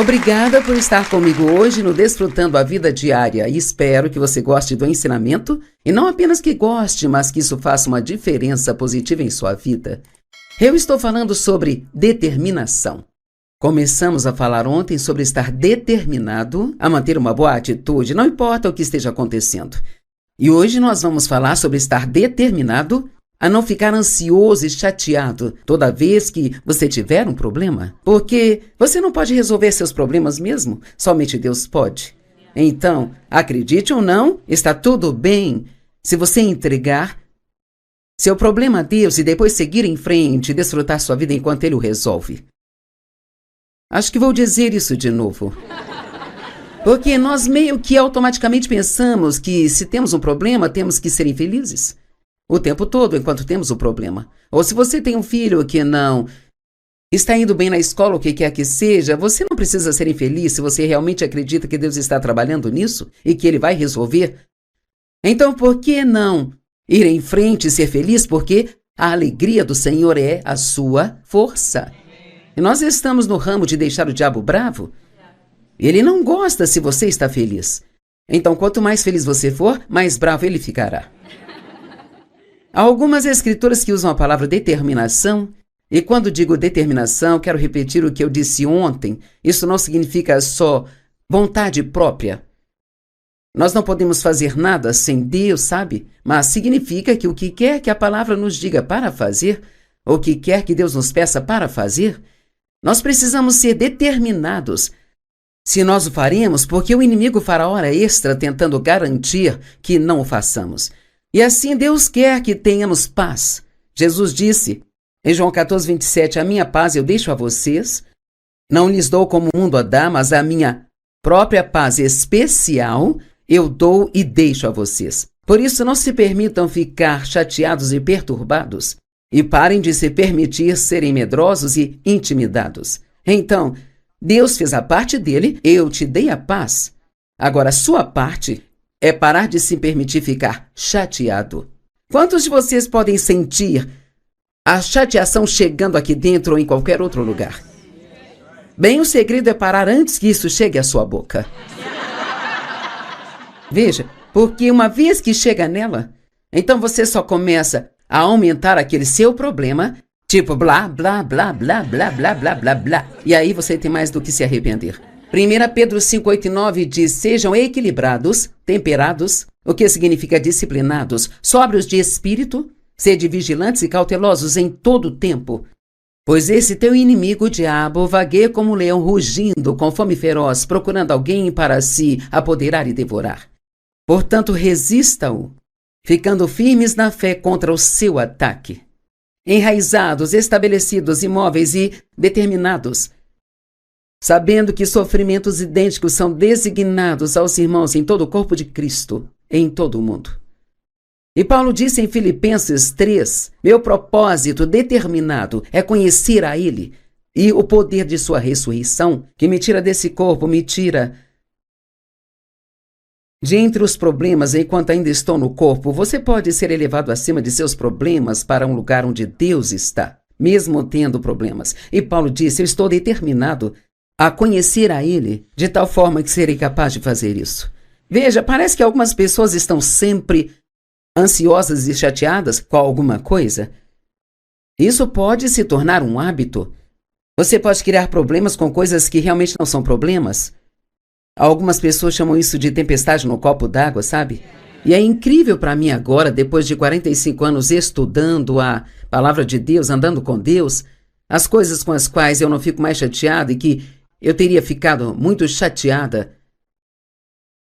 Obrigada por estar comigo hoje no Desfrutando a Vida Diária e espero que você goste do ensinamento e não apenas que goste, mas que isso faça uma diferença positiva em sua vida. Eu estou falando sobre determinação. Começamos a falar ontem sobre estar determinado a manter uma boa atitude, não importa o que esteja acontecendo. E hoje nós vamos falar sobre estar determinado a não ficar ansioso e chateado toda vez que você tiver um problema. Porque você não pode resolver seus problemas mesmo, somente Deus pode. Então, acredite ou não, está tudo bem se você entregar seu problema a Deus e depois seguir em frente e desfrutar sua vida enquanto Ele o resolve. Acho que vou dizer isso de novo. Porque nós meio que automaticamente pensamos que se temos um problema, temos que ser infelizes o tempo todo enquanto temos o problema. Ou se você tem um filho que não está indo bem na escola, o que quer que seja, você não precisa ser infeliz se você realmente acredita que Deus está trabalhando nisso e que Ele vai resolver. Então, por que não ir em frente e ser feliz? Porque a alegria do Senhor é a sua força. E nós estamos no ramo de deixar o diabo bravo. Ele não gosta se você está feliz. Então, quanto mais feliz você for, mais bravo ele ficará. Há algumas escrituras que usam a palavra determinação, e quando digo determinação, quero repetir o que eu disse ontem. Isso não significa só vontade própria. Nós não podemos fazer nada sem Deus, sabe? Mas significa que o que quer que a palavra nos diga para fazer, ou o que quer que Deus nos peça para fazer, nós precisamos ser determinados. Se nós o faremos, porque o inimigo fará hora extra tentando garantir que não o façamos. E assim Deus quer que tenhamos paz. Jesus disse, em João 14:27, a minha paz eu deixo a vocês, não lhes dou como o mundo a dá, mas a minha própria paz especial eu dou e deixo a vocês. Por isso não se permitam ficar chateados e perturbados, e parem de se permitir serem medrosos e intimidados. Então, Deus fez a parte dele, eu te dei a paz. Agora a sua parte é parar de se permitir ficar chateado. Quantos de vocês podem sentir a chateação chegando aqui dentro ou em qualquer outro lugar? Bem, o segredo é parar antes que isso chegue à sua boca. Veja, porque uma vez que chega nela, então você só começa a aumentar aquele seu problema, tipo blá, blá, blá, blá, blá, blá, blá, blá, blá. E aí você tem mais do que se arrepender. 1 Pedro 5, 8 e 9 diz, sejam equilibrados, temperados, o que significa disciplinados, sóbrios de espírito, sede vigilantes e cautelosos em todo o tempo. Pois esse teu inimigo, o diabo, vagueia como um leão rugindo, com fome feroz, procurando alguém para se apoderar e devorar. Portanto, resista-o, ficando firmes na fé contra o seu ataque. Enraizados, estabelecidos, imóveis e determinados, sabendo que sofrimentos idênticos são designados aos irmãos em todo o corpo de Cristo, em todo o mundo. E Paulo disse em Filipenses 3, meu propósito determinado é conhecer a Ele e o poder de sua ressurreição, que me tira desse corpo, me tira de entre os problemas enquanto ainda estou no corpo. Você pode ser elevado acima de seus problemas para um lugar onde Deus está, mesmo tendo problemas. E Paulo disse, eu estou determinado a conhecer a Ele, de tal forma que serei capaz de fazer isso. Veja, parece que algumas pessoas estão sempre ansiosas e chateadas com alguma coisa. Isso pode se tornar um hábito. Você pode criar problemas com coisas que realmente não são problemas. Algumas pessoas chamam isso de tempestade no copo d'água, sabe? E é incrível para mim agora, depois de 45 anos estudando a palavra de Deus, andando com Deus, as coisas com as quais eu não fico mais chateada e que eu teria ficado muito chateada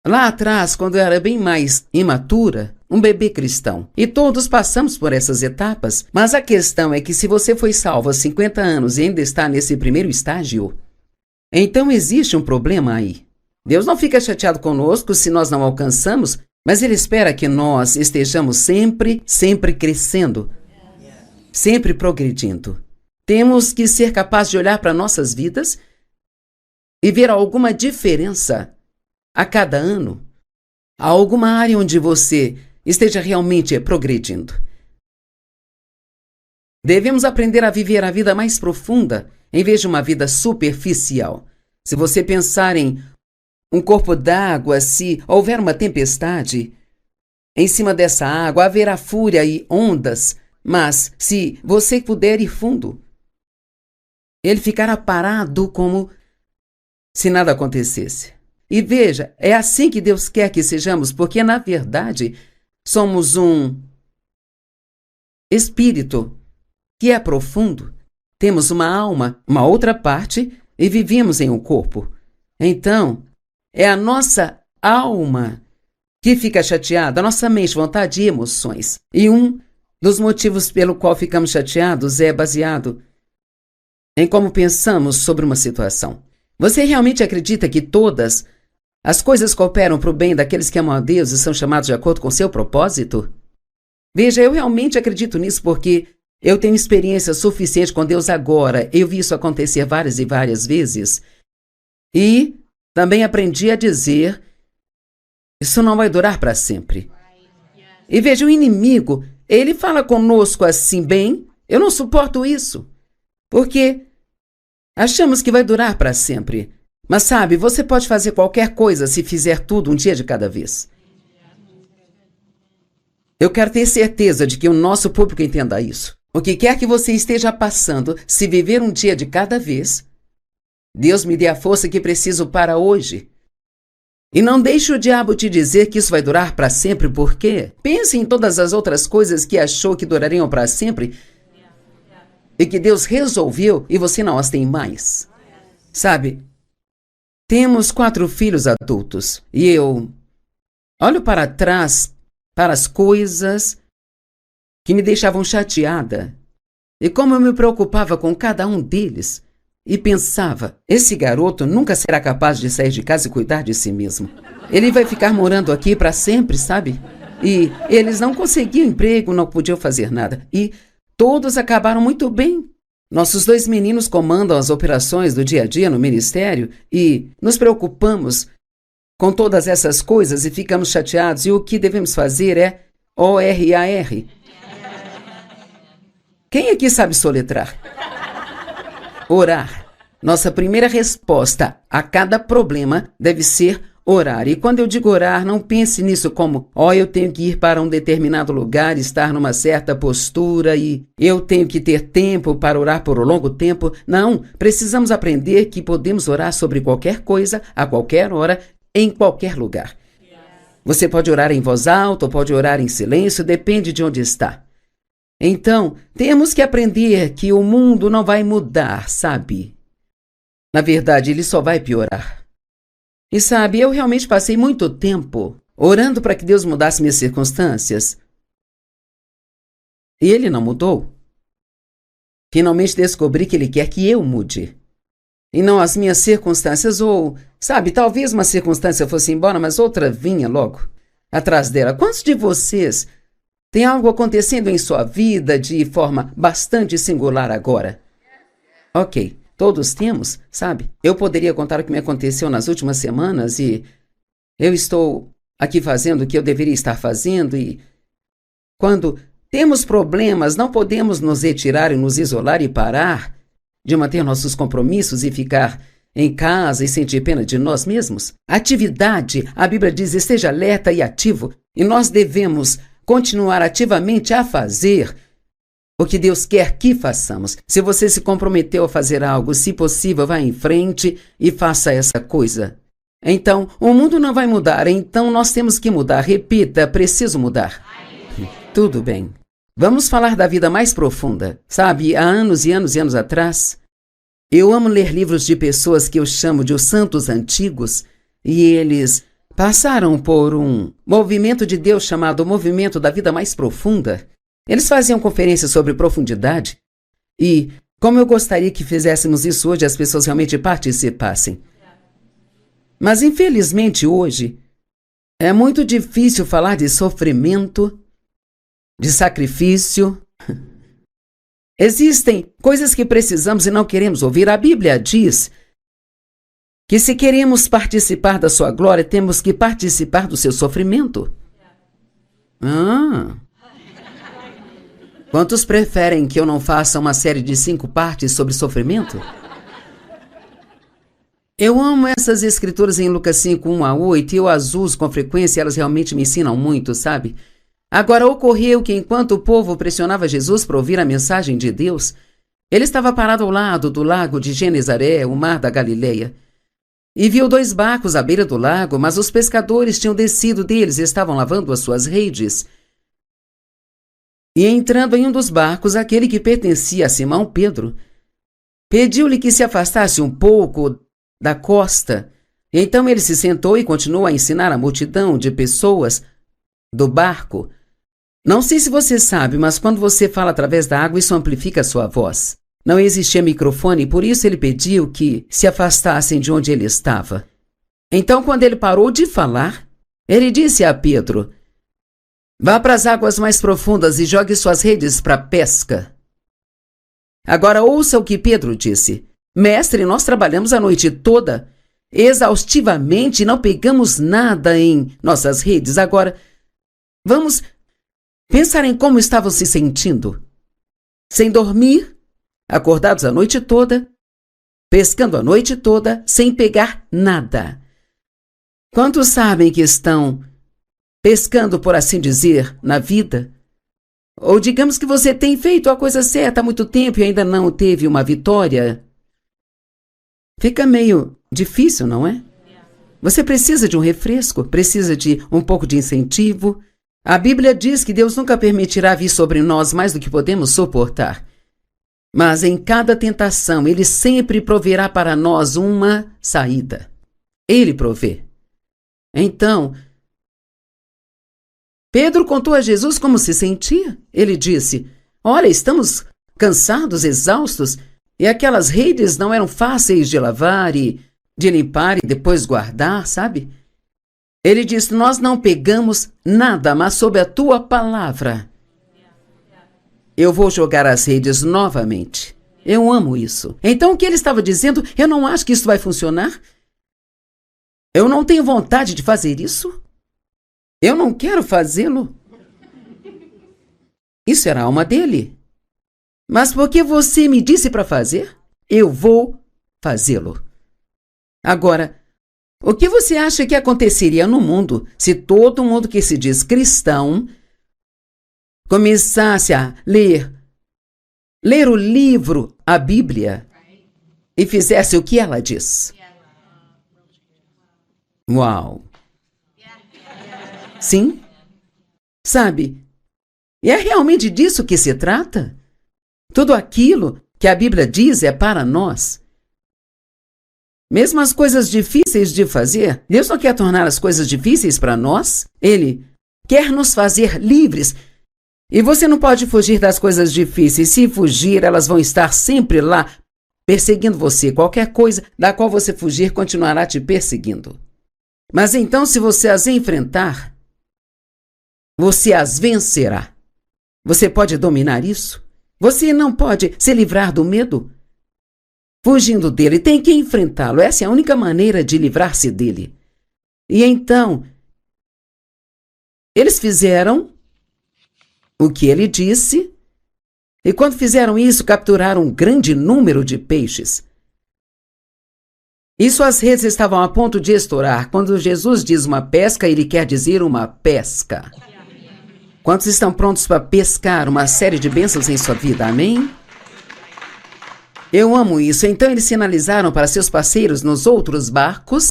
lá atrás, quando eu era bem mais imatura, um bebê cristão. E todos passamos por essas etapas, mas a questão é que se você foi salvo há 50 anos e ainda está nesse primeiro estágio, então existe um problema aí. Deus não fica chateado conosco se nós não alcançamos, mas Ele espera que nós estejamos sempre crescendo, sempre progredindo. Temos que ser capazes de olhar para nossas vidas e ver alguma diferença a cada ano, há alguma área onde você esteja realmente progredindo. Devemos aprender a viver a vida mais profunda, em vez de uma vida superficial. Se você pensar em um corpo d'água, se houver uma tempestade, em cima dessa água haverá fúria e ondas, mas se você puder ir fundo, ele ficará parado como se nada acontecesse. E veja, é assim que Deus quer que sejamos, porque na verdade somos um espírito que é profundo, temos uma alma, uma outra parte e vivemos em um corpo. Então, é a nossa alma que fica chateada, a nossa mente, vontade e emoções. E um dos motivos pelo qual ficamos chateados é baseado em como pensamos sobre uma situação. Você realmente acredita que todas as coisas cooperam para o bem daqueles que amam a Deus e são chamados de acordo com seu propósito? Veja, eu realmente acredito nisso porque eu tenho experiência suficiente com Deus agora. Eu vi isso acontecer várias e várias vezes. E também aprendi a dizer, isso não vai durar para sempre. E veja, o inimigo, ele fala conosco assim, bem, eu não suporto isso. Porque achamos que vai durar para sempre. Mas sabe, você pode fazer qualquer coisa se fizer tudo um dia de cada vez. Eu quero ter certeza de que o nosso público entenda isso. O que quer que você esteja passando, se viver um dia de cada vez, Deus me dê a força que preciso para hoje. E não deixe o diabo te dizer que isso vai durar para sempre, porque pense em todas as outras coisas que achou que durariam para sempre e que Deus resolveu e você não as tem mais. Sabe, temos 4 filhos adultos e eu olho para trás para as coisas que me deixavam chateada e como eu me preocupava com cada um deles e pensava, esse garoto nunca será capaz de sair de casa e cuidar de si mesmo. Ele vai ficar morando aqui para sempre, sabe? E eles não conseguiam emprego, não podiam fazer nada. E todos acabaram muito bem. Nossos 2 meninos comandam as operações do dia a dia no ministério e nos preocupamos com todas essas coisas e ficamos chateados. E o que devemos fazer é ORAR. Quem aqui sabe soletrar? Orar. Nossa primeira resposta a cada problema deve ser orar. E quando eu digo orar, não pense nisso como, eu tenho que ir para um determinado lugar, estar numa certa postura e eu tenho que ter tempo para orar por um longo tempo. Não, precisamos aprender que podemos orar sobre qualquer coisa, a qualquer hora, em qualquer lugar. Você pode orar em voz alta ou pode orar em silêncio, depende de onde está. Então, temos que aprender que o mundo não vai mudar, sabe? Na verdade, ele só vai piorar. E sabe, eu realmente passei muito tempo orando para que Deus mudasse minhas circunstâncias. E Ele não mudou. Finalmente descobri que Ele quer que eu mude. E não as minhas circunstâncias, ou, sabe, talvez uma circunstância fosse embora, mas outra vinha logo atrás dela. Quantos de vocês tem algo acontecendo em sua vida de forma bastante singular agora? Ok, todos temos, sabe? Eu poderia contar o que me aconteceu nas últimas semanas e eu estou aqui fazendo o que eu deveria estar fazendo e quando temos problemas não podemos nos retirar e nos isolar e parar de manter nossos compromissos e ficar em casa e sentir pena de nós mesmos. Atividade, a Bíblia diz, esteja alerta e ativo e nós devemos continuar ativamente a fazer o que Deus quer que façamos. Se você se comprometeu a fazer algo, se possível, vá em frente e faça essa coisa. Então, o mundo não vai mudar, então nós temos que mudar. Repita, preciso mudar. Tudo bem. Vamos falar da vida mais profunda. Sabe, há anos e anos e anos atrás, eu amo ler livros de pessoas que eu chamo de os santos antigos, e eles passaram por um movimento de Deus chamado Movimento da Vida Mais Profunda. Eles faziam conferências sobre profundidade e, como eu gostaria que fizéssemos isso hoje, as pessoas realmente participassem. Mas, infelizmente, hoje, é muito difícil falar de sofrimento, de sacrifício. Existem coisas que precisamos e não queremos ouvir. A Bíblia diz que se queremos participar da sua glória, temos que participar do seu sofrimento. Quantos preferem que eu não faça uma série de 5 partes sobre sofrimento? Eu amo essas escrituras em Lucas 5, 1 a 8, e eu as uso com frequência, elas realmente me ensinam muito, sabe? Agora ocorreu que enquanto o povo pressionava Jesus para ouvir a mensagem de Deus, ele estava parado ao lado do lago de Genezaré, o mar da Galileia, e viu 2 barcos à beira do lago, mas os pescadores tinham descido deles e estavam lavando as suas redes. E entrando em um dos barcos, aquele que pertencia a Simão Pedro, pediu-lhe que se afastasse um pouco da costa. Então ele se sentou e continuou a ensinar a multidão de pessoas do barco. Não sei se você sabe, mas quando você fala através da água, isso amplifica a sua voz. Não existia microfone e por isso ele pediu que se afastassem de onde ele estava. Então, quando ele parou de falar, ele disse a Pedro: "Vá para as águas mais profundas e jogue suas redes para a pesca." Agora ouça o que Pedro disse: "Mestre, nós trabalhamos a noite toda, exaustivamente, e não pegamos nada em nossas redes. Agora, vamos pensar em como estavam se sentindo. Sem dormir, acordados a noite toda, pescando a noite toda, sem pegar nada. Quantos sabem que estão pescando, por assim dizer, na vida? Ou digamos que você tem feito a coisa certa há muito tempo e ainda não teve uma vitória. Fica meio difícil, não é? Você precisa de um refresco, precisa de um pouco de incentivo. A Bíblia diz que Deus nunca permitirá vir sobre nós mais do que podemos suportar. Mas em cada tentação, Ele sempre proverá para nós uma saída. Ele provê. Então, Pedro contou a Jesus como se sentia. Ele disse: "Olha, estamos cansados, exaustos, e aquelas redes não eram fáceis de lavar e de limpar e depois guardar, sabe?" Ele disse: "Nós não pegamos nada, mas sob a tua palavra, eu vou jogar as redes novamente." Eu amo isso. Então o que ele estava dizendo? Eu não acho que isso vai funcionar. Eu não tenho vontade de fazer isso. Eu não quero fazê-lo. Isso era a alma dele. Mas porque você me disse para fazer, eu vou fazê-lo. Agora, o que você acha que aconteceria no mundo se todo mundo que se diz cristão começasse a ler o livro, a Bíblia, e fizesse o que ela diz? Uau! Sim? Sabe? E é realmente disso que se trata? Tudo aquilo que a Bíblia diz é para nós. Mesmo as coisas difíceis de fazer, Deus não quer tornar as coisas difíceis para nós. Ele quer nos fazer livres. E você não pode fugir das coisas difíceis. Se fugir, elas vão estar sempre lá, perseguindo você. Qualquer coisa da qual você fugir continuará te perseguindo. Mas então, se você as enfrentar, você as vencerá. Você pode dominar isso? Você não pode se livrar do medo? Fugindo dele, tem que enfrentá-lo. Essa é a única maneira de livrar-se dele. E então, eles fizeram o que ele disse, e quando fizeram isso, capturaram um grande número de peixes. E suas redes estavam a ponto de estourar. Quando Jesus diz uma pesca, ele quer dizer uma pesca. Quantos estão prontos para pescar uma série de bênçãos em sua vida? Amém? Eu amo isso. Então eles sinalizaram para seus parceiros nos outros barcos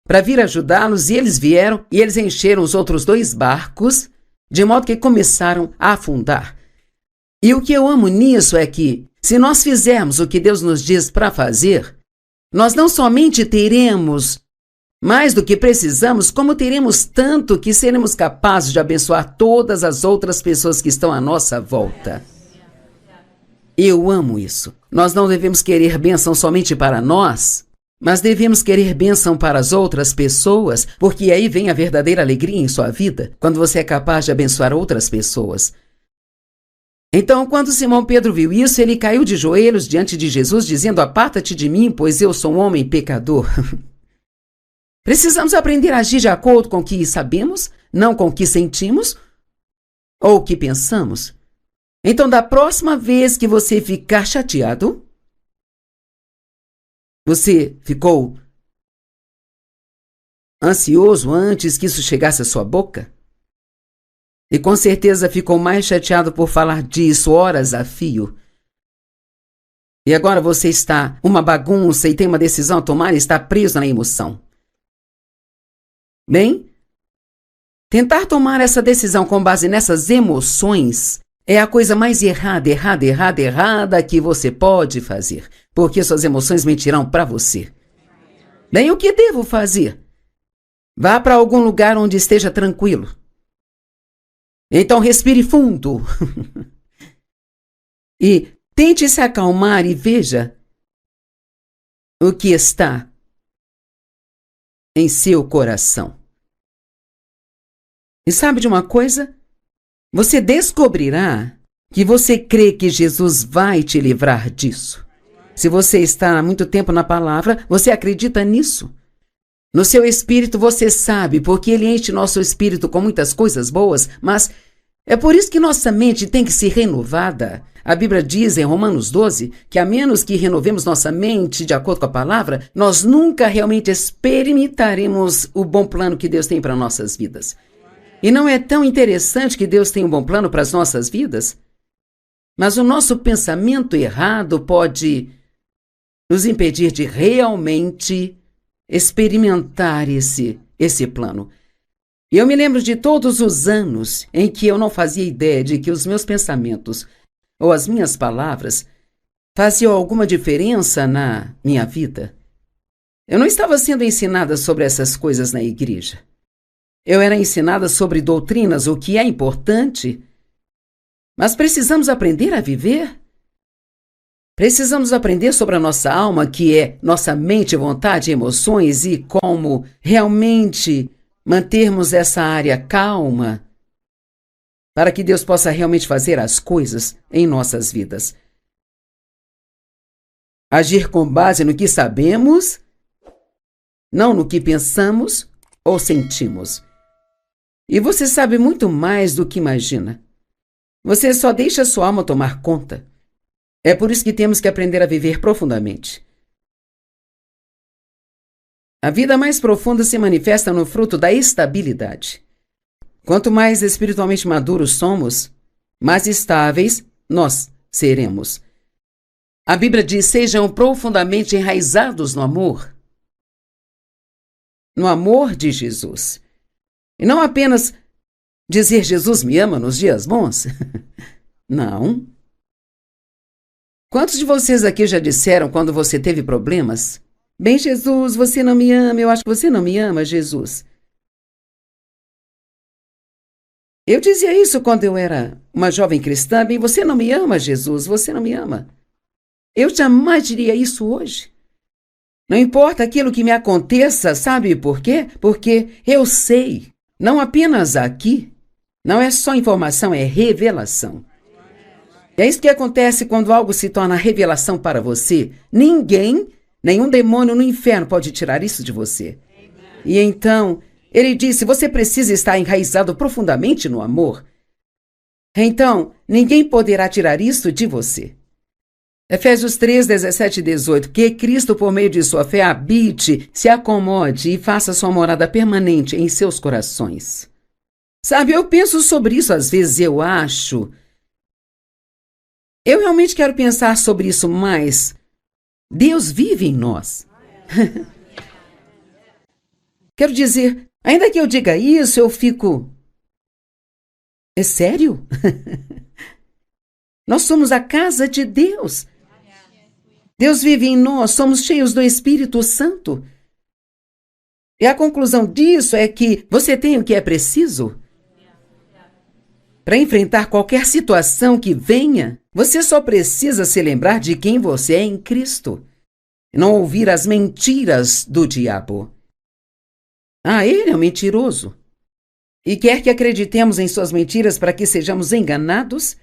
para vir ajudá-los, e eles vieram e eles encheram os outros 2 barcos, de modo que começaram a afundar. E o que eu amo nisso é que, se nós fizermos o que Deus nos diz para fazer, nós não somente teremos mais do que precisamos, como teremos tanto que seremos capazes de abençoar todas as outras pessoas que estão à nossa volta. Eu amo isso. Nós não devemos querer bênção somente para nós, mas devemos querer bênção para as outras pessoas, porque aí vem a verdadeira alegria em sua vida, quando você é capaz de abençoar outras pessoas. Então, quando Simão Pedro viu isso, ele caiu de joelhos diante de Jesus, dizendo: "Aparta-te de mim, pois eu sou um homem pecador." Precisamos aprender a agir de acordo com o que sabemos, não com o que sentimos ou o que pensamos. Então, da próxima vez que você ficar chateado, você ficou ansioso antes que isso chegasse à sua boca? E com certeza ficou mais chateado por falar disso horas a fio. E agora você está uma bagunça e tem uma decisão a tomar e está preso na emoção. Bem, tentar tomar essa decisão com base nessas emoções é a coisa mais errada que você pode fazer, porque suas emoções mentirão para você. Bem, o que devo fazer? Vá para algum lugar onde esteja tranquilo. Então respire fundo e tente se acalmar e veja o que está em seu coração. E sabe de uma coisa? Você descobrirá que você crê que Jesus vai te livrar disso. Se você está há muito tempo na palavra, você acredita nisso. No seu espírito você sabe, porque ele enche nosso espírito com muitas coisas boas, mas é por isso que nossa mente tem que ser renovada. A Bíblia diz em Romanos 12 que a menos que renovemos nossa mente de acordo com a palavra, nós nunca realmente experimentaremos o bom plano que Deus tem para nossas vidas. E não é tão interessante que Deus tem um bom plano para as nossas vidas? Mas o nosso pensamento errado pode nos impedir de realmente experimentar esse plano. E eu me lembro de todos os anos em que eu não fazia ideia de que os meus pensamentos ou as minhas palavras faziam alguma diferença na minha vida. Eu não estava sendo ensinada sobre essas coisas na igreja. Eu era ensinada sobre doutrinas, o que é importante, mas precisamos aprender a viver. Precisamos aprender sobre a nossa alma, que é nossa mente, vontade e emoções, e como realmente mantermos essa área calma para que Deus possa realmente fazer as coisas em nossas vidas. Agir com base no que sabemos, não no que pensamos ou sentimos. E você sabe muito mais do que imagina. Você só deixa sua alma tomar conta. É por isso que temos que aprender a viver profundamente. A vida mais profunda se manifesta no fruto da estabilidade. Quanto mais espiritualmente maduros somos, mais estáveis nós seremos. A Bíblia diz: sejam profundamente enraizados no amor. No amor de Jesus. E não apenas dizer Jesus me ama nos dias bons. Não. Quantos de vocês aqui já disseram quando você teve problemas? Bem, Jesus, você não me ama, eu acho que você não me ama, Jesus. Eu dizia isso quando eu era uma jovem cristã. Bem, você não me ama, Jesus, você não me ama. Eu jamais diria isso hoje. Não importa aquilo que me aconteça, sabe por quê? Porque eu sei, não apenas aqui, não é só informação, é revelação. É isso que acontece quando algo se torna revelação para você. Ninguém, nenhum demônio no inferno pode tirar isso de você. E então, ele disse, você precisa estar enraizado profundamente no amor. Então, ninguém poderá tirar isso de você. Efésios 3, 17 e 18. Que Cristo, por meio de sua fé, habite, se acomode e faça sua morada permanente em seus corações. Sabe, eu penso sobre isso às vezes, eu acho. Eu realmente quero pensar sobre isso mais. Deus vive em nós. Quero dizer, ainda que eu diga isso, eu fico... É sério? Nós somos a casa de Deus. Deus vive em nós, somos cheios do Espírito Santo. E a conclusão disso é que você tem o que é preciso para enfrentar qualquer situação que venha. Você só precisa se lembrar de quem você é em Cristo. Não ouvir as mentiras do diabo. Ele é um mentiroso. E quer que acreditemos em suas mentiras para que sejamos enganados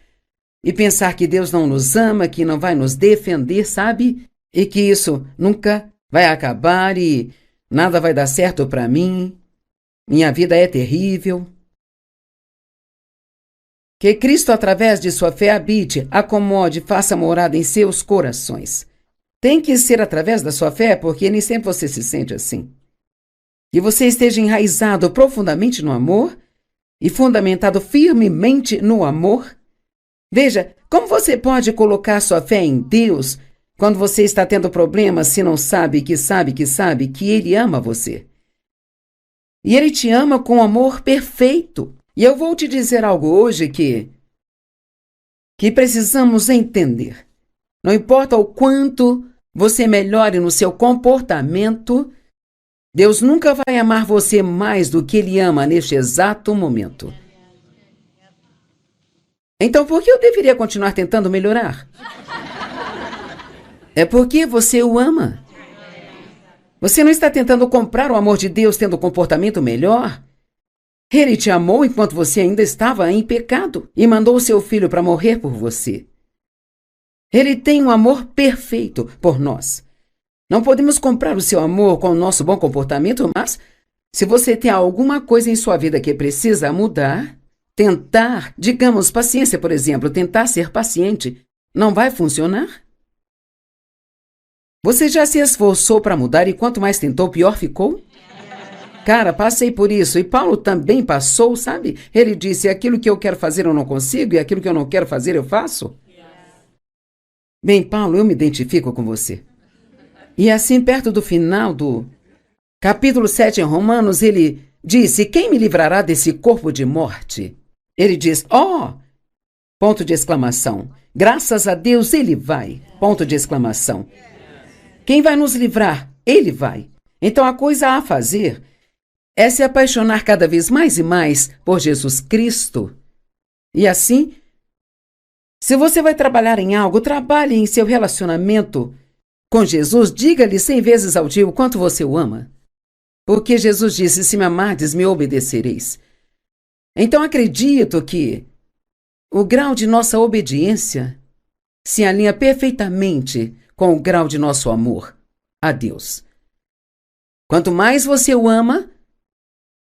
e pensar que Deus não nos ama, que não vai nos defender, sabe? E que isso nunca vai acabar e nada vai dar certo para mim. Minha vida é terrível. Que Cristo, através de sua fé, habite, acomode, faça morada em seus corações. Tem que ser através da sua fé, porque nem sempre você se sente assim. que você esteja enraizado profundamente no amor e fundamentado firmemente no amor. Veja, como você pode colocar sua fé em Deus quando você está tendo problemas se não sabe que Ele ama você? E Ele te ama com amor perfeito. E eu vou te dizer algo hoje que precisamos entender. Não importa o quanto você melhore no seu comportamento, Deus nunca vai amar você mais do que Ele ama neste exato momento. Então, por que eu deveria continuar tentando melhorar? É porque você o ama. Você não está tentando comprar o amor de Deus tendo um comportamento melhor? Ele te amou enquanto você ainda estava em pecado e mandou o seu filho para morrer por você. Ele tem um amor perfeito por nós. Não podemos comprar o seu amor com o nosso bom comportamento, mas se você tem alguma coisa em sua vida que precisa mudar, tentar, digamos, paciência, por exemplo, tentar ser paciente, não vai funcionar? Você já se esforçou para mudar e quanto mais tentou, pior ficou? Cara, passei por isso e Paulo também passou, sabe? Ele disse, aquilo que eu quero fazer eu não consigo e aquilo que eu não quero fazer eu faço. Bem, Paulo, eu me identifico com você. E assim, perto do final do capítulo 7 em Romanos, ele disse, quem me livrará desse corpo de morte? Ele diz, ponto de exclamação. Graças a Deus ele vai, ponto de exclamação. Quem vai nos livrar? Ele vai. Então a coisa a fazer é se apaixonar cada vez mais e mais por Jesus Cristo. E assim, se você vai trabalhar em algo, trabalhe em seu relacionamento com Jesus, diga-lhe 100 vezes ao dia o quanto você o ama. Porque Jesus disse, se me amardes, me obedecereis. Então acredito que o grau de nossa obediência se alinha perfeitamente com o grau de nosso amor a Deus. Quanto mais você o ama,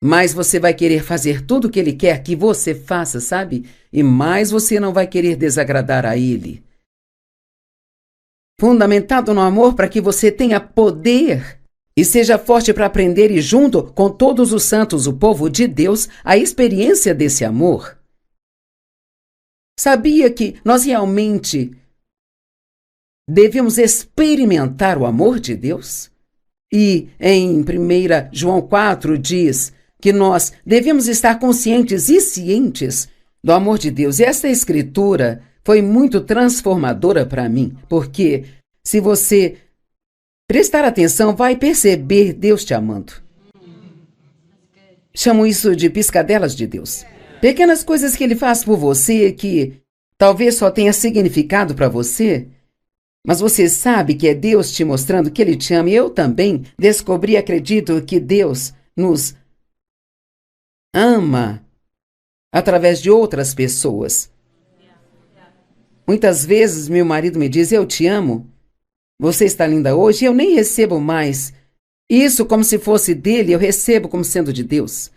mais você vai querer fazer tudo o que Ele quer que você faça, sabe? E mais você não vai querer desagradar a Ele. Fundamentado no amor para que você tenha poder e seja forte para aprender e junto com todos os santos, o povo de Deus, a experiência desse amor. Sabia que nós realmente devemos experimentar o amor de Deus? E em 1 João 4 diz que nós devemos estar conscientes e cientes do amor de Deus. E essa escritura foi muito transformadora para mim, porque se você prestar atenção, vai perceber Deus te amando. Chamo isso de piscadelas de Deus. Pequenas coisas que Ele faz por você que talvez só tenha significado para você, mas você sabe que é Deus te mostrando que Ele te ama. E eu também descobri e acredito que Deus nos ama através de outras pessoas. Muitas vezes meu marido me diz, eu te amo, você está linda hoje, e eu nem recebo mais isso como se fosse dele, eu recebo como sendo de Deus.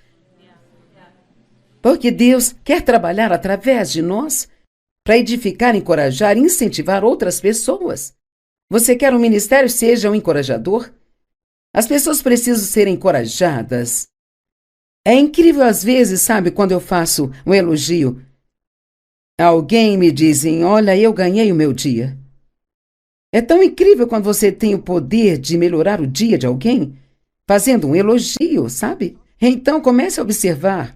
Porque Deus quer trabalhar através de nós para edificar, encorajar e incentivar outras pessoas. Você quer um ministério? Seja um encorajador. As pessoas precisam ser encorajadas. É incrível às vezes, sabe, quando eu faço um elogio. Alguém me dizem, olha, eu ganhei o meu dia. É tão incrível quando você tem o poder de melhorar o dia de alguém, fazendo um elogio, sabe? Então comece a observar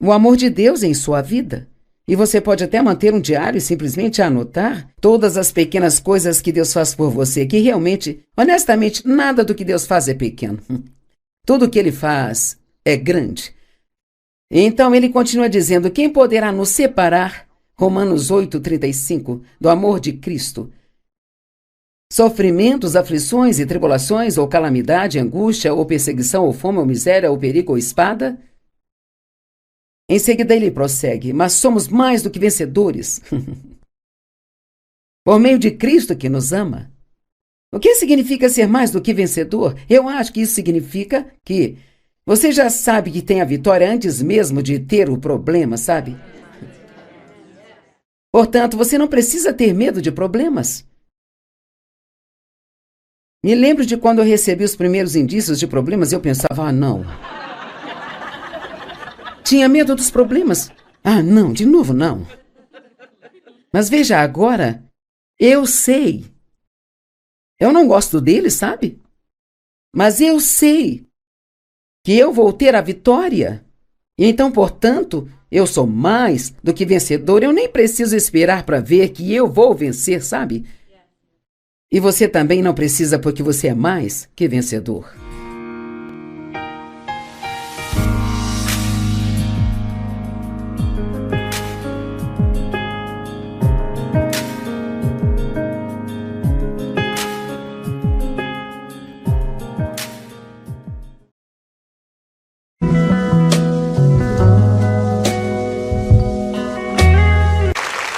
o amor de Deus em sua vida. E você pode até manter um diário e simplesmente anotar todas as pequenas coisas que Deus faz por você, que realmente, honestamente, nada do que Deus faz é pequeno. Tudo o que Ele faz é grande. Então ele continua dizendo, quem poderá nos separar, Romanos 8:35, do amor de Cristo? Sofrimentos, aflições e tribulações, ou calamidade, angústia, ou perseguição, ou fome, ou miséria, ou perigo, ou espada? Em seguida ele prossegue, mas somos mais do que vencedores. Por meio de Cristo que nos ama. O que significa ser mais do que vencedor? Eu acho que isso significa que você já sabe que tem a vitória antes mesmo de ter o problema, sabe? Portanto, você não precisa ter medo de problemas. Me lembro de quando eu recebi os primeiros indícios de problemas, eu pensava, não. Tinha medo dos problemas. Não, de novo não. Mas veja, agora, eu sei. Eu não gosto dele, sabe? Mas eu sei que eu vou ter a vitória. E então, portanto, eu sou mais do que vencedor. Eu nem preciso esperar para ver que eu vou vencer, sabe? E você também não precisa, porque você é mais que vencedor.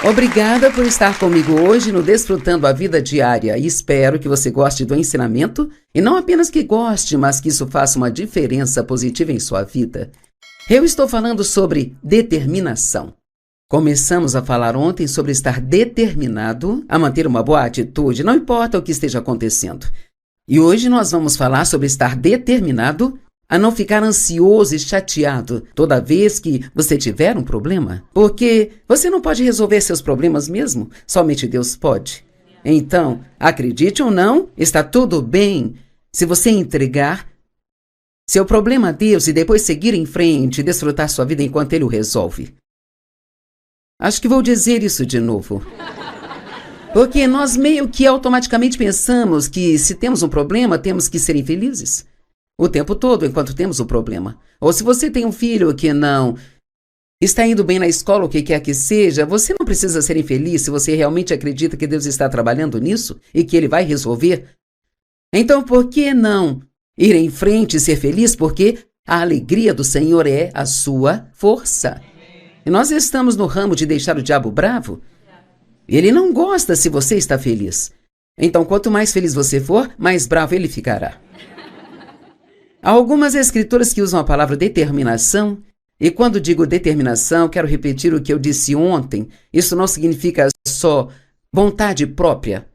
Obrigada por estar comigo hoje no Desfrutando a Vida Diária e espero que você goste do ensinamento e não apenas que goste, mas que isso faça uma diferença positiva em sua vida. Eu estou falando sobre determinação. Começamos a falar ontem sobre estar determinado a manter uma boa atitude, não importa o que esteja acontecendo. E hoje nós vamos falar sobre estar determinado a não ficar ansioso e chateado toda vez que você tiver um problema. Porque você não pode resolver seus problemas mesmo, somente Deus pode. Então, acredite ou não, está tudo bem se você entregar seu problema a Deus e depois seguir em frente e desfrutar sua vida enquanto Ele o resolve. Acho que vou dizer isso de novo. Porque nós meio que automaticamente pensamos que se temos um problema, temos que ser infelizes. O tempo todo, enquanto temos o problema. Ou se você tem um filho que não está indo bem na escola, o que quer que seja, você não precisa ser infeliz se você realmente acredita que Deus está trabalhando nisso e que Ele vai resolver. Então, por que não ir em frente e ser feliz? Porque a alegria do Senhor é a sua força. E nós estamos no ramo de deixar o diabo bravo. Ele não gosta se você está feliz. Então, quanto mais feliz você for, mais bravo ele ficará. Há algumas escrituras que usam a palavra determinação, e quando digo determinação, quero repetir o que eu disse ontem. Isso não significa só vontade própria.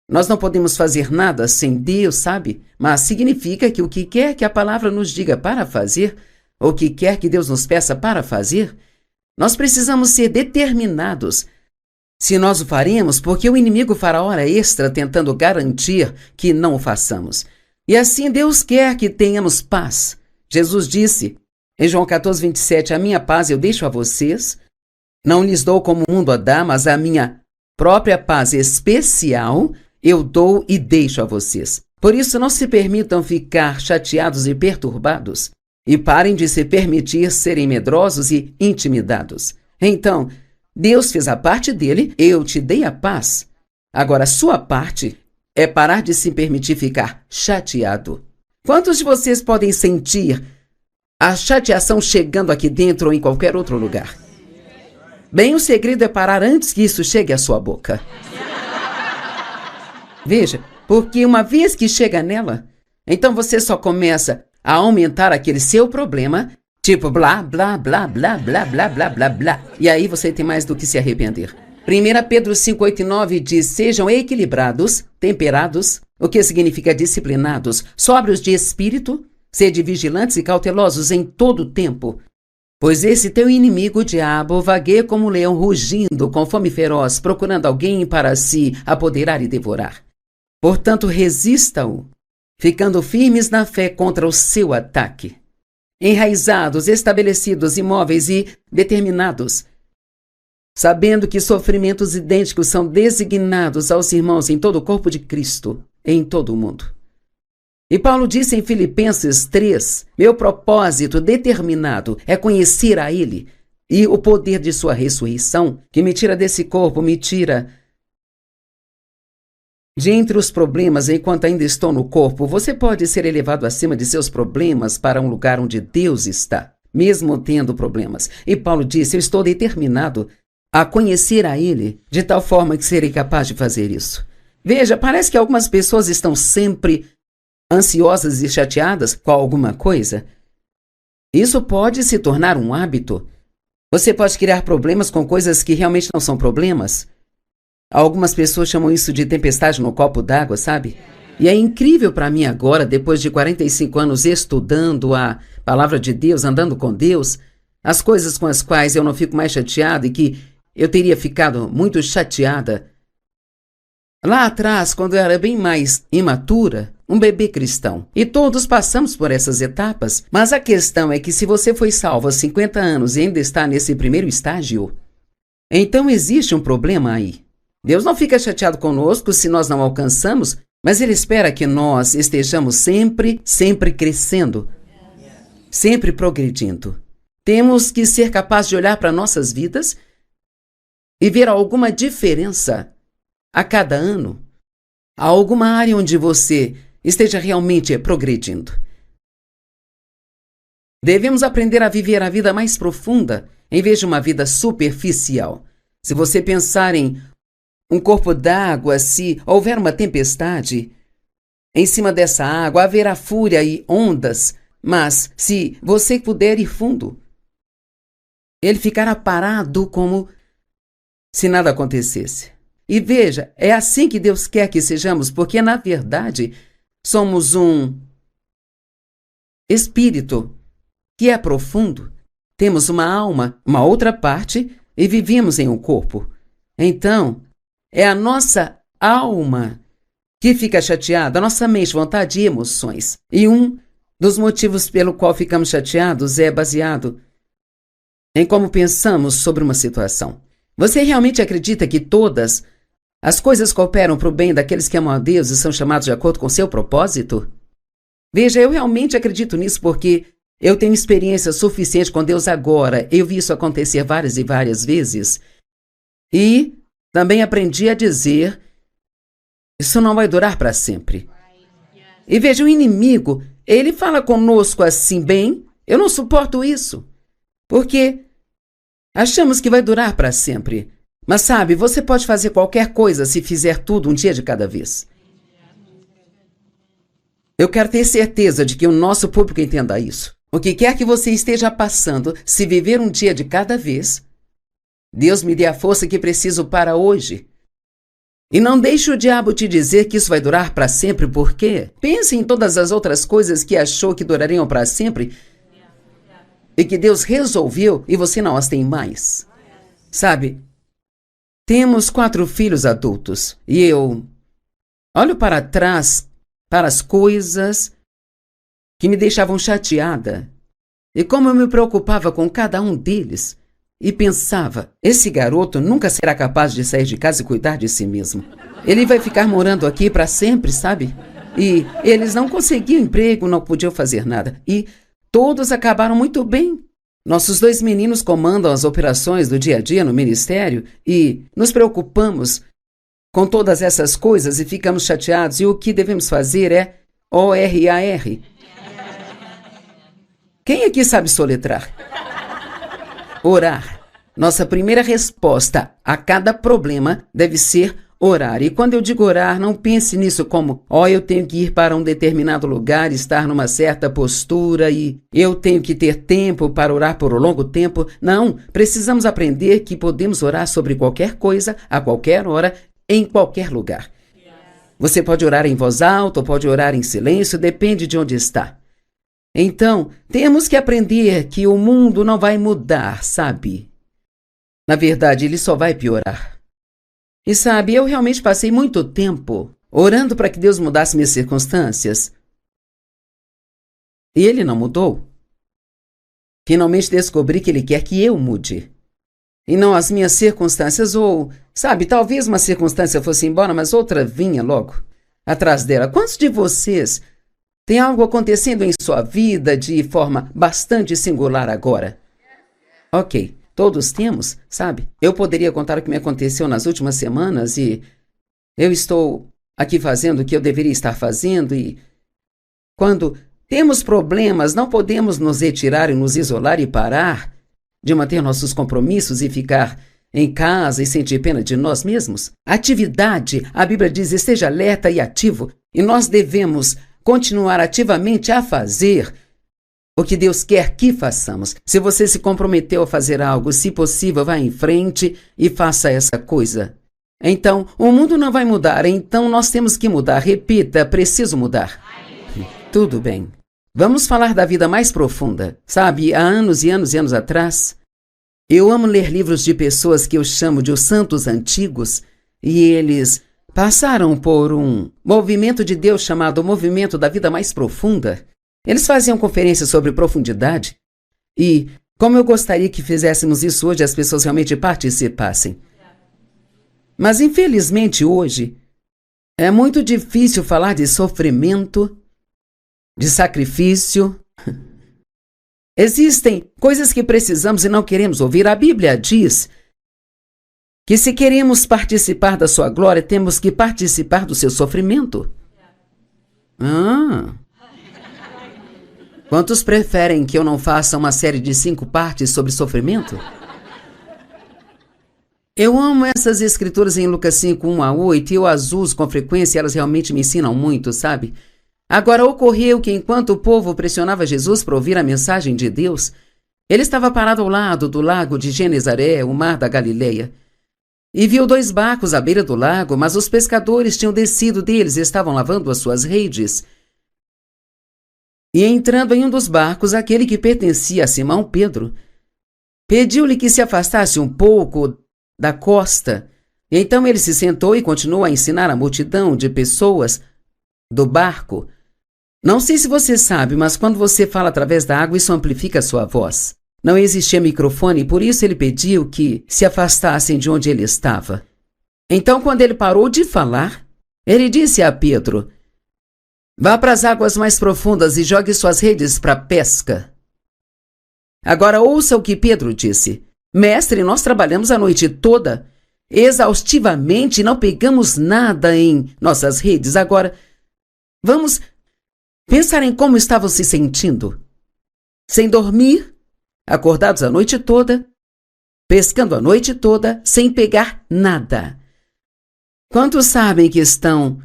Nós não podemos fazer nada sem Deus, sabe? Mas significa que o que quer que a palavra nos diga para fazer, ou o que quer que Deus nos peça para fazer, nós precisamos ser determinados. Se nós o faremos, porque o inimigo fará hora extra tentando garantir que não o façamos. E assim Deus quer que tenhamos paz. Jesus disse, em João 14, 27, a minha paz eu deixo a vocês, não lhes dou como o mundo a dá, mas a minha própria paz especial eu dou e deixo a vocês. Por isso não se permitam ficar chateados e perturbados, e parem de se permitir serem medrosos e intimidados. Então, Deus fez a parte dele, eu te dei a paz. Agora a sua parte é parar de se permitir ficar chateado. Quantos de vocês podem sentir a chateação chegando aqui dentro ou em qualquer outro lugar? Bem, o segredo é parar antes que isso chegue à sua boca. Veja, porque uma vez que chega nela, então você só começa a aumentar aquele seu problema, tipo blá, blá, blá, blá, blá, blá, blá, blá, blá. E aí você tem mais do que se arrepender. 1 Pedro 5, 8 e 9 diz, sejam equilibrados, temperados, o que significa disciplinados, sóbrios de espírito, sede vigilantes e cautelosos em todo o tempo. Pois esse teu inimigo, o diabo, vagueia como um leão rugindo, com fome feroz, procurando alguém para se apoderar e devorar. Portanto, resista-o, ficando firmes na fé contra o seu ataque. Enraizados, estabelecidos, imóveis e determinados, sabendo que sofrimentos idênticos são designados aos irmãos em todo o corpo de Cristo, em todo o mundo. E Paulo disse em Filipenses 3, meu propósito determinado é conhecer a Ele e o poder de sua ressurreição, que me tira desse corpo, me tira de entre os problemas enquanto ainda estou no corpo. Você pode ser elevado acima de seus problemas para um lugar onde Deus está, mesmo tendo problemas. E Paulo disse, eu estou determinado a conhecer a Ele, de tal forma que serei capaz de fazer isso. Veja, parece que algumas pessoas estão sempre ansiosas e chateadas com alguma coisa. Isso pode se tornar um hábito. Você pode criar problemas com coisas que realmente não são problemas. Algumas pessoas chamam isso de tempestade no copo d'água, sabe? E é incrível para mim agora, depois de 45 anos estudando a palavra de Deus, andando com Deus, as coisas com as quais eu não fico mais chateada e que eu teria ficado muito chateada. Lá atrás, quando eu era bem mais imatura, um bebê cristão. E todos passamos por essas etapas, mas a questão é que se você foi salvo há 50 anos e ainda está nesse primeiro estágio, então existe um problema aí. Deus não fica chateado conosco se nós não alcançamos, mas Ele espera que nós estejamos sempre crescendo, sempre progredindo. Temos que ser capazes de olhar para nossas vidas e ver alguma diferença a cada ano. Há alguma área onde você esteja realmente progredindo. Devemos aprender a viver a vida mais profunda em vez de uma vida superficial. Se você pensar em um corpo d'água, se houver uma tempestade, em cima dessa água haverá fúria e ondas, mas se você puder ir fundo, ele ficará parado como se nada acontecesse. E veja, é assim que Deus quer que sejamos, porque na verdade somos um espírito que é profundo, temos uma alma, uma outra parte e vivemos em um corpo. Então, é a nossa alma que fica chateada, a nossa mente, vontade e emoções. E um dos motivos pelo qual ficamos chateados é baseado em como pensamos sobre uma situação. Você realmente acredita que todas as coisas cooperam para o bem daqueles que amam a Deus e são chamados de acordo com seu propósito? Veja, eu realmente acredito nisso porque eu tenho experiência suficiente com Deus agora. Eu vi isso acontecer várias e várias vezes. E também aprendi a dizer, isso não vai durar para sempre. E veja, o inimigo, ele fala conosco assim, bem, eu não suporto isso. Porque achamos que vai durar para sempre. Mas sabe, você pode fazer qualquer coisa se fizer tudo um dia de cada vez. Eu quero ter certeza de que o nosso público entenda isso. O que quer que você esteja passando, se viver um dia de cada vez, Deus me dê a força que preciso para hoje. E não deixe o diabo te dizer que isso vai durar para sempre, porque pense em todas as outras coisas que achou que durariam para sempre e que Deus resolveu e você não as tem mais. Sabe, temos 4 filhos adultos e eu olho para trás para as coisas que me deixavam chateada e como eu me preocupava com cada um deles e pensava, esse garoto nunca será capaz de sair de casa e cuidar de si mesmo. Ele vai ficar morando aqui para sempre, sabe? E eles não conseguiam emprego, não podiam fazer nada e todos acabaram muito bem. Nossos 2 meninos comandam as operações do dia a dia no ministério e nos preocupamos com todas essas coisas e ficamos chateados. E o que devemos fazer é ORAR. Quem aqui sabe soletrar? Orar. Nossa primeira resposta a cada problema deve ser orar. E quando eu digo orar, não pense nisso como, eu tenho que ir para um determinado lugar, estar numa certa postura e eu tenho que ter tempo para orar por um longo tempo. Não, precisamos aprender que podemos orar sobre qualquer coisa, a qualquer hora, em qualquer lugar. Você pode orar em voz alta ou pode orar em silêncio, depende de onde está. Então, temos que aprender que o mundo não vai mudar, sabe? Na verdade, ele só vai piorar. E sabe, eu realmente passei muito tempo orando para que Deus mudasse minhas circunstâncias. E Ele não mudou. Finalmente descobri que Ele quer que eu mude. E não as minhas circunstâncias, ou, sabe, talvez uma circunstância fosse embora, mas outra vinha logo atrás dela. Quantos de vocês têm algo acontecendo em sua vida de forma bastante singular agora? Ok. Todos temos, sabe? Eu poderia contar o que me aconteceu nas últimas semanas e eu estou aqui fazendo o que eu deveria estar fazendo e quando temos problemas não podemos nos retirar e nos isolar e parar de manter nossos compromissos e ficar em casa e sentir pena de nós mesmos. Atividade, a Bíblia diz, esteja alerta e ativo e nós devemos continuar ativamente a fazer o que Deus quer que façamos. Se você se comprometeu a fazer algo, se possível, vá em frente e faça essa coisa. Então, o mundo não vai mudar, então nós temos que mudar. Repita, preciso mudar. Tudo bem. Vamos falar da vida mais profunda. Sabe, há anos e anos e anos atrás, eu amo ler livros de pessoas que eu chamo de os santos antigos, e eles passaram por um movimento de Deus chamado Movimento da Vida Mais Profunda. Eles faziam conferências sobre profundidade, e como eu gostaria que fizéssemos isso hoje, as pessoas realmente participassem. Mas infelizmente hoje, é muito difícil falar de sofrimento, de sacrifício. Existem coisas que precisamos e não queremos ouvir. A Bíblia diz que se queremos participar da sua glória, temos que participar do seu sofrimento. Quantos preferem que eu não faça uma série de 5 partes sobre sofrimento? Eu amo essas escrituras em Lucas 5, 1 a 8, e eu as uso com frequência, elas realmente me ensinam muito, sabe? Agora, ocorreu que enquanto o povo pressionava Jesus para ouvir a mensagem de Deus, ele estava parado ao lado do lago de Genezaré, o mar da Galileia, e viu 2 barcos à beira do lago, mas os pescadores tinham descido deles e estavam lavando as suas redes. E entrando em um dos barcos, aquele que pertencia a Simão Pedro, pediu-lhe que se afastasse um pouco da costa. E então ele se sentou e continuou a ensinar a multidão de pessoas do barco. Não sei se você sabe, mas quando você fala através da água, isso amplifica a sua voz. Não existia microfone e por isso ele pediu que se afastassem de onde ele estava. Então, quando ele parou de falar, ele disse a Pedro: vá para as águas mais profundas e jogue suas redes para a pesca. Agora ouça o que Pedro disse: mestre, nós trabalhamos a noite toda, exaustivamente, e não pegamos nada em nossas redes. Agora, vamos pensar em como estavam se sentindo. Sem dormir, acordados a noite toda, pescando a noite toda, sem pegar nada. Quantos sabem que estão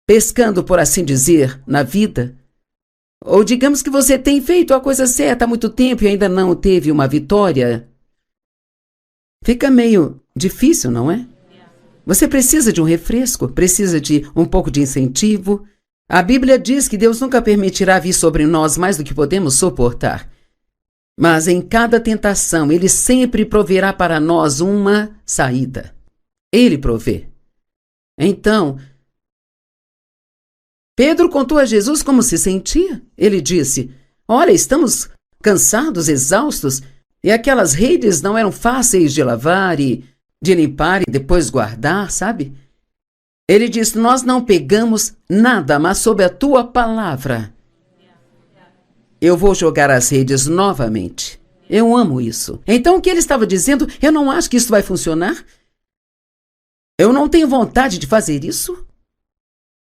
pescando, por assim dizer, na vida? Ou digamos que você tem feito a coisa certa há muito tempo e ainda não teve uma vitória. Fica meio difícil, não é? Você precisa de um refresco, precisa de um pouco de incentivo. A Bíblia diz que Deus nunca permitirá vir sobre nós mais do que podemos suportar. Mas em cada tentação, Ele sempre proverá para nós uma saída. Ele provê. Então, Pedro contou a Jesus como se sentia. Ele disse: olha, estamos cansados, exaustos, e aquelas redes não eram fáceis de lavar e de limpar e depois guardar, sabe? Ele disse: nós não pegamos nada, mas sob a tua palavra eu vou jogar as redes novamente. Eu amo isso. Então o que ele estava dizendo? Eu não acho que isso vai funcionar. Eu não tenho vontade de fazer isso.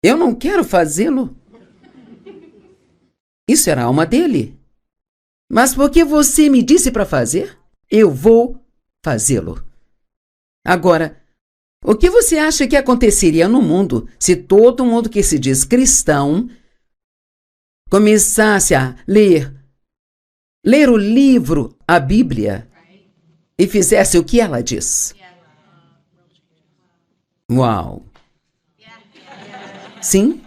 Eu não quero fazê-lo. Isso era a alma dele. Mas porque você me disse para fazer, eu vou fazê-lo. Agora, o que você acha que aconteceria no mundo se todo mundo que se diz cristão começasse a ler o livro, a Bíblia, e fizesse o que ela diz? Uau! Sim?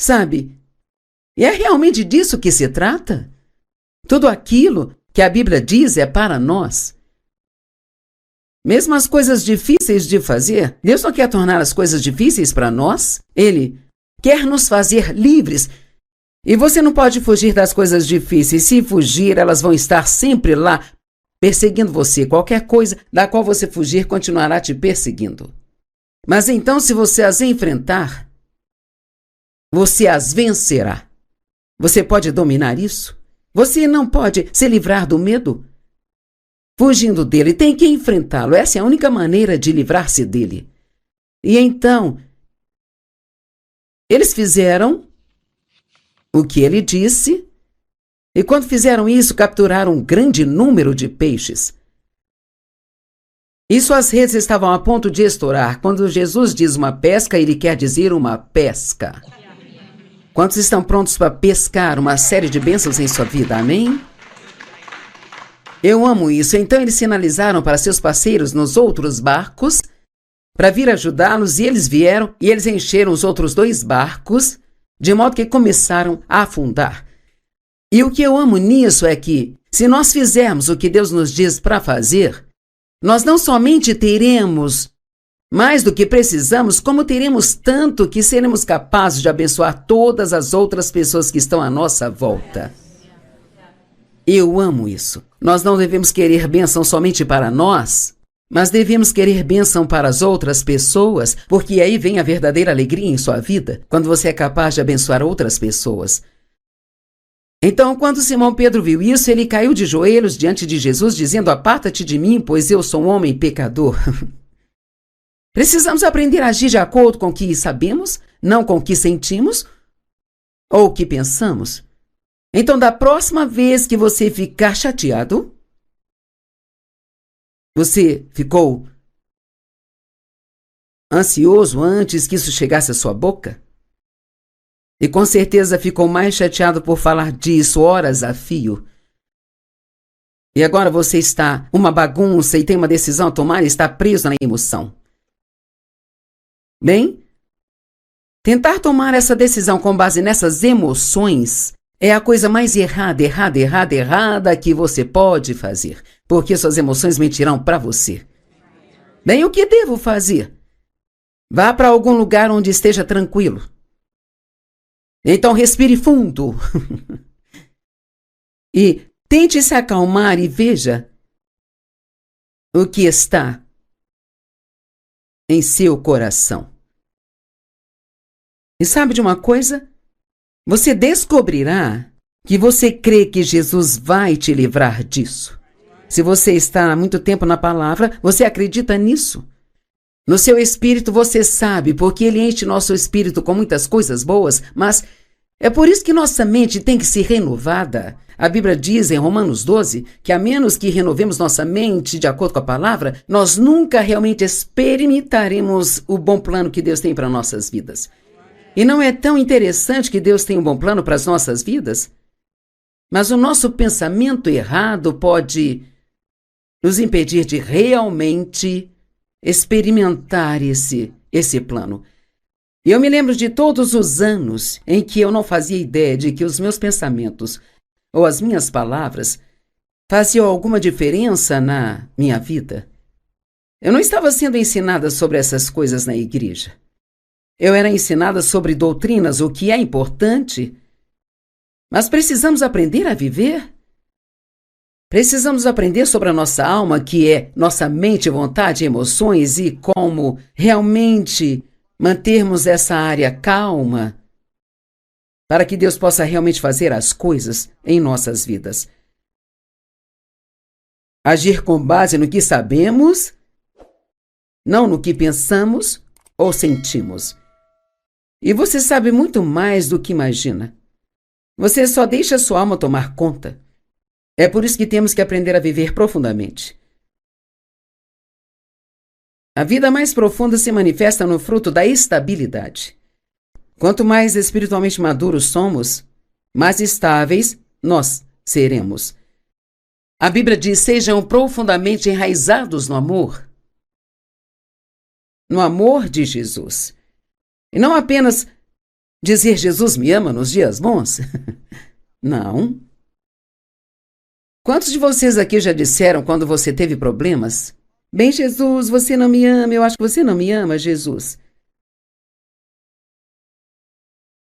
Sabe? E é realmente disso que se trata? Tudo aquilo que a Bíblia diz é para nós. Mesmo as coisas difíceis de fazer, Deus não quer tornar as coisas difíceis para nós. Ele quer nos fazer livres. E você não pode fugir das coisas difíceis. Se fugir, elas vão estar sempre lá, perseguindo você. Qualquer coisa da qual você fugir continuará te perseguindo. Mas então, se você as enfrentar, você as vencerá. Você pode dominar isso? Você não pode se livrar do medo? Fugindo dele, tem que enfrentá-lo. Essa é a única maneira de livrar-se dele. E então, eles fizeram o que ele disse, e quando fizeram isso, capturaram um grande número de peixes. E suas redes estavam a ponto de estourar. Quando Jesus diz uma pesca, ele quer dizer uma pesca. Quantos estão prontos para pescar uma série de bênçãos em sua vida? Amém? Eu amo isso. Então eles sinalizaram para seus parceiros nos outros barcos para vir ajudá-los, e eles vieram e eles encheram os outros 2 barcos, de modo que começaram a afundar. E o que eu amo nisso é que, se nós fizermos o que Deus nos diz para fazer, nós não somente teremos mais do que precisamos, como teremos tanto que seremos capazes de abençoar todas as outras pessoas que estão à nossa volta. Eu amo isso. Nós não devemos querer bênção somente para nós, mas devemos querer bênção para as outras pessoas, porque aí vem a verdadeira alegria em sua vida, quando você é capaz de abençoar outras pessoas. Então, quando Simão Pedro viu isso, ele caiu de joelhos diante de Jesus, dizendo: aparta-te de mim, pois eu sou um homem pecador. Precisamos aprender a agir de acordo com o que sabemos, não com o que sentimos ou o que pensamos. Então, da próxima vez que você ficar chateado, você ficou ansioso antes que isso chegasse à sua boca? E com certeza ficou mais chateado por falar disso horas a fio. E agora você está uma bagunça e tem uma decisão a tomar e está preso na emoção. Bem, tentar tomar essa decisão com base nessas emoções é a coisa mais errada que você pode fazer, porque suas emoções mentirão para você. Bem, o que devo fazer? Vá para algum lugar onde esteja tranquilo. Então respire fundo e tente se acalmar e veja o que está em seu coração. E sabe de uma coisa? Você descobrirá que você crê que Jesus vai te livrar disso. Se você está há muito tempo na palavra, você acredita nisso. No seu espírito você sabe, porque ele enche nosso espírito com muitas coisas boas, mas é por isso que nossa mente tem que ser renovada. A Bíblia diz em Romanos 12 que a menos que renovemos nossa mente de acordo com a palavra, nós nunca realmente experimentaremos o bom plano que Deus tem para nossas vidas. E não é tão interessante que Deus tem um bom plano para as nossas vidas? Mas o nosso pensamento errado pode nos impedir de realmente experimentar esse plano. E eu me lembro de todos os anos em que eu não fazia ideia de que os meus pensamentos ou as minhas palavras faziam alguma diferença na minha vida. Eu não estava sendo ensinada sobre essas coisas na igreja. Eu era ensinada sobre doutrinas, o que é importante, mas precisamos aprender a viver. Precisamos aprender sobre a nossa alma, que é nossa mente, vontade, emoções, e como realmente mantermos essa área calma para que Deus possa realmente fazer as coisas em nossas vidas. Agir com base no que sabemos, não no que pensamos ou sentimos. E você sabe muito mais do que imagina. Você só deixa sua alma tomar conta. É por isso que temos que aprender a viver profundamente. A vida mais profunda se manifesta no fruto da estabilidade. Quanto mais espiritualmente maduros somos, mais estáveis nós seremos. A Bíblia diz: sejam profundamente enraizados no amor. No amor de Jesus. E não apenas dizer Jesus me ama nos dias bons. Não. Quantos de vocês aqui já disseram quando você teve problemas: bem, Jesus, você não me ama, eu acho que você não me ama, Jesus.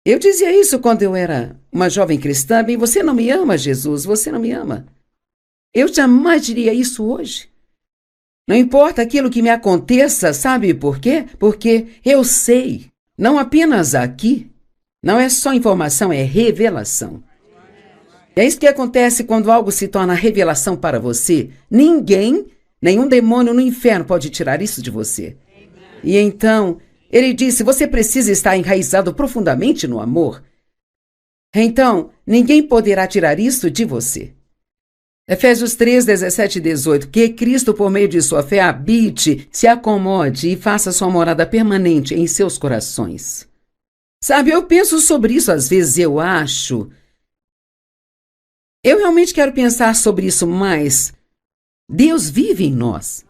Eu dizia isso quando eu era uma jovem cristã: bem, você não me ama, Jesus, você não me ama. Eu jamais diria isso hoje. Não importa aquilo que me aconteça, sabe por quê? Porque eu sei, não apenas aqui, não é só informação, é revelação. É isso que acontece quando algo se torna revelação para você. Ninguém, nenhum demônio no inferno pode tirar isso de você. E então, ele disse: você precisa estar enraizado profundamente no amor. Então, ninguém poderá tirar isso de você. Efésios 3, 17 e 18. Que Cristo, por meio de sua fé, habite, se acomode e faça sua morada permanente em seus corações. Sabe, eu penso sobre isso às vezes, eu realmente quero pensar sobre isso mais. Deus vive em nós.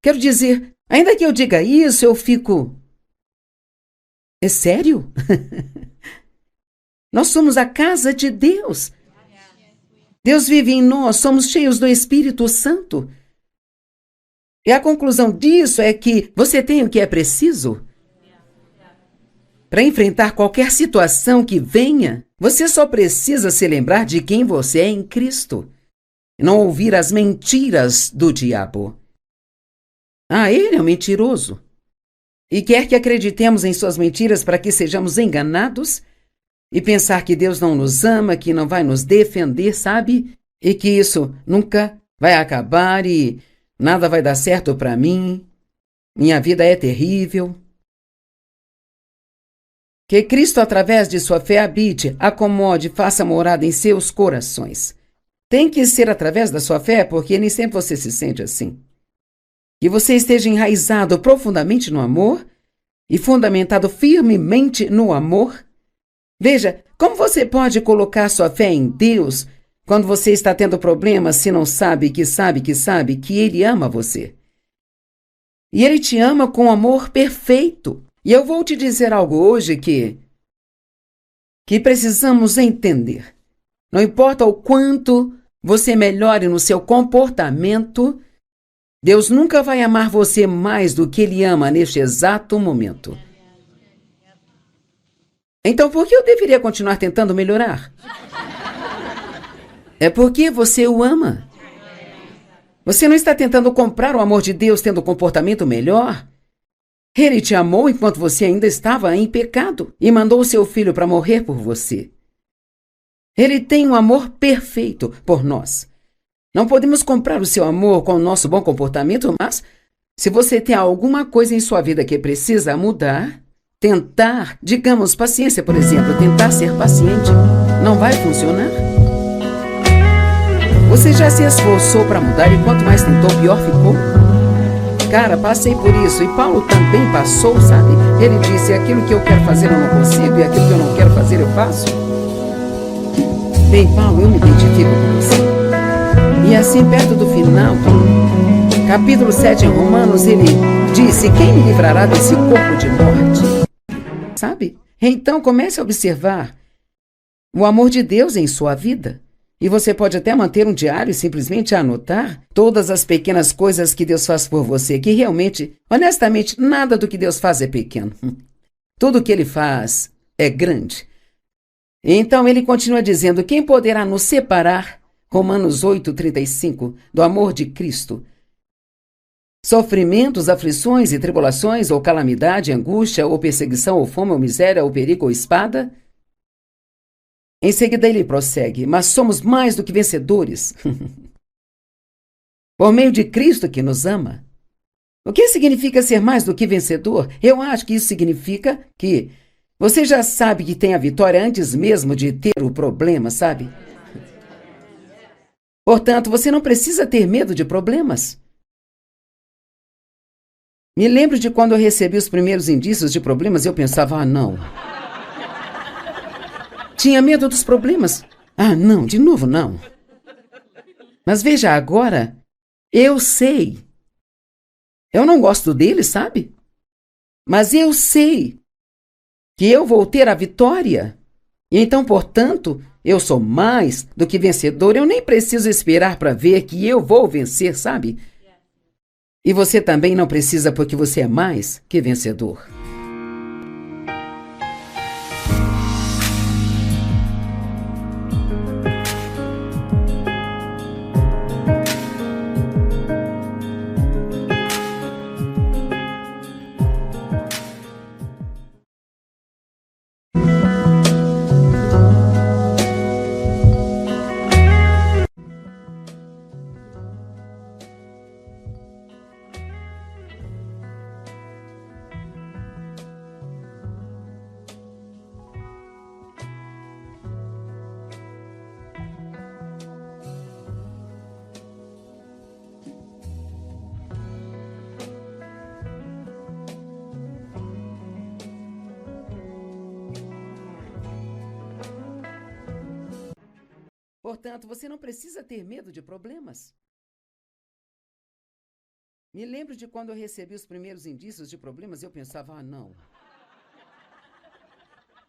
Quero dizer, ainda que eu diga isso, eu fico... É sério? Nós somos a casa de Deus. Deus vive em nós, somos cheios do Espírito Santo. E a conclusão disso é que você tem o que é preciso para enfrentar qualquer situação que venha. Você só precisa se lembrar de quem você é em Cristo. E não ouvir as mentiras do diabo. Ele é um mentiroso. E quer que acreditemos em suas mentiras para que sejamos enganados e pensar que Deus não nos ama, que não vai nos defender, sabe? E que isso nunca vai acabar e nada vai dar certo para mim. Minha vida é terrível. Que Cristo, através de sua fé, habite, acomode, faça morada em seus corações. Tem que ser através da sua fé, porque nem sempre você se sente assim. Que você esteja enraizado profundamente no amor e fundamentado firmemente no amor. Veja, como você pode colocar sua fé em Deus quando você está tendo problemas se não sabe que Ele ama você? E Ele te ama com amor perfeito. E eu vou te dizer algo hoje que precisamos entender. Não importa o quanto você melhore no seu comportamento, Deus nunca vai amar você mais do que Ele ama neste exato momento. Então, por que eu deveria continuar tentando melhorar? É porque você o ama. Você não está tentando comprar o amor de Deus tendo um comportamento melhor? Ele te amou enquanto você ainda estava em pecado e mandou o seu filho para morrer por você. Ele tem um amor perfeito por nós. Não podemos comprar o seu amor com o nosso bom comportamento, mas se você tem alguma coisa em sua vida que precisa mudar, tentar, digamos, paciência, por exemplo, tentar ser paciente, não vai funcionar? Você já se esforçou para mudar e quanto mais tentou, pior ficou? Cara, passei por isso e Paulo também passou, sabe? Ele disse, aquilo que eu quero fazer eu não consigo e aquilo que eu não quero fazer eu faço. Bem, Paulo, eu me identifico com você. E assim, perto do final, capítulo 7 em Romanos, ele disse, quem me livrará desse corpo de morte? Sabe? Então comece a observar o amor de Deus em sua vida. E você pode até manter um diário e simplesmente anotar todas as pequenas coisas que Deus faz por você, que realmente, honestamente, nada do que Deus faz é pequeno. Tudo que Ele faz é grande. Então ele continua dizendo, quem poderá nos separar, Romanos 8:35, do amor de Cristo? Sofrimentos, aflições e tribulações, ou calamidade, angústia, ou perseguição, ou fome, ou miséria, ou perigo, ou espada? Em seguida ele prossegue, mas somos mais do que vencedores. Por meio de Cristo que nos ama. O que significa ser mais do que vencedor? Eu acho que isso significa que você já sabe que tem a vitória antes mesmo de ter o problema, sabe? Portanto, você não precisa ter medo de problemas. Me lembro de quando eu recebi os primeiros indícios de problemas, eu pensava, não. Tinha medo dos problemas. Não, de novo não. Mas veja, agora, eu sei. Eu não gosto dele, sabe? Mas eu sei que eu vou ter a vitória. E então, portanto, eu sou mais do que vencedor. Eu nem preciso esperar para ver que eu vou vencer, sabe? E você também não precisa, porque você é mais que vencedor. Portanto, você não precisa ter medo de problemas. Me lembro de quando eu recebi os primeiros indícios de problemas, eu pensava, ah, não.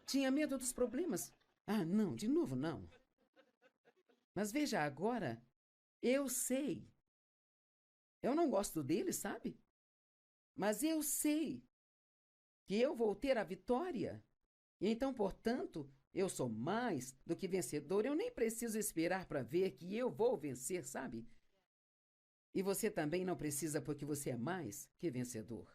Tinha medo dos problemas. Ah, não, de novo não. Mas veja, agora, eu sei. Eu não gosto dele, sabe? Mas eu sei que eu vou ter a vitória. E então, portanto, eu sou mais do que vencedor. Eu nem preciso esperar para ver que eu vou vencer, sabe? E você também não precisa, porque você é mais que vencedor.